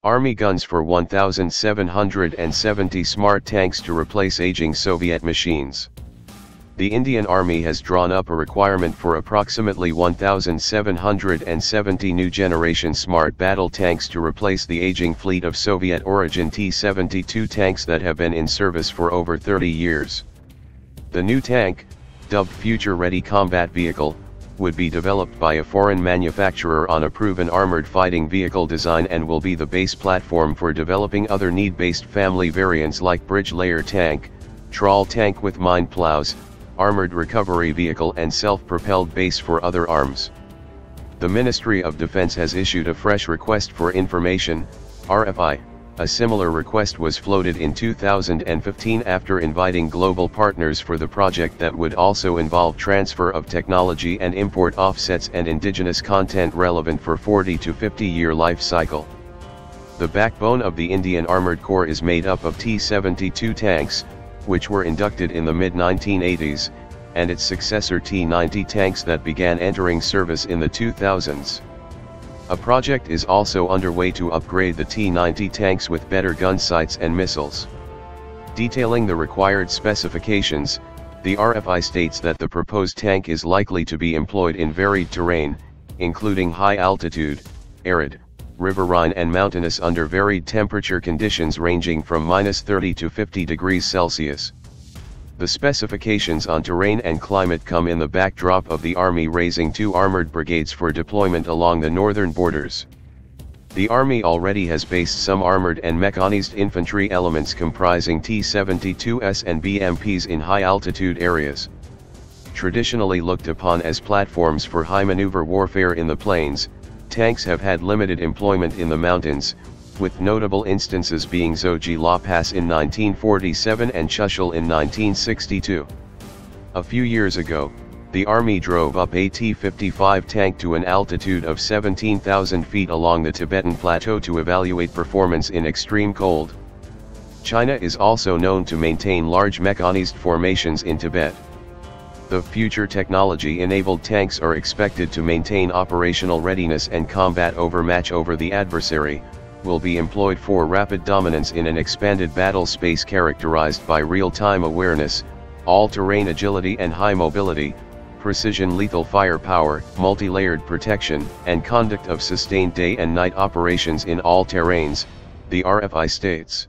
Army guns for 1,770 smart tanks to replace aging Soviet machines. The Indian Army has drawn up a requirement for approximately 1,770 new generation smart battle tanks to replace the aging fleet of Soviet origin T-72 tanks that have been in service for over 30 years. The new tank, dubbed Future Ready Combat Vehicle, would be developed by a foreign manufacturer on a proven armored fighting vehicle design and will be the base platform for developing other need-based family variants like bridge layer tank, trawl tank with mine ploughs, armored recovery vehicle and self-propelled base for other arms. The Ministry of Defense has issued a fresh request for information, RFI. A similar request was floated in 2015 after inviting global partners for the project that would also involve transfer of technology and import offsets and indigenous content relevant for 40 to 50-year life cycle. The backbone of the Indian Armored Corps is made up of T-72 tanks, which were inducted in the mid-1980s, and its successor T-90 tanks that began entering service in the 2000s. A project is also underway to upgrade the T-90 tanks with better gun sights and missiles. Detailing the required specifications, the RFI states that the proposed tank is likely to be employed in varied terrain, including high altitude, arid, riverine and mountainous under varied temperature conditions ranging from -30 to 50 degrees Celsius. The specifications on terrain and climate come in the backdrop of the Army raising 2 armored brigades for deployment along the northern borders. The Army already has based some armored and mechanized infantry elements comprising T-72s and BMPs in high-altitude areas. Traditionally looked upon as platforms for high-maneuver warfare in the plains, tanks have had limited employment in the mountains, with notable instances being Zoji La Pass in 1947 and Chushul in 1962. A few years ago, the Army drove up a T-55 tank to an altitude of 17,000 feet along the Tibetan Plateau to evaluate performance in extreme cold. China is also known to maintain large mechanized formations in Tibet. The future technology-enabled tanks are expected to maintain operational readiness and combat overmatch over the adversary, will be employed for rapid dominance in an expanded battle space characterized by real-time awareness, all-terrain agility and high mobility, precision lethal firepower, multi-layered protection, and conduct of sustained day and night operations in all terrains, the RFI states.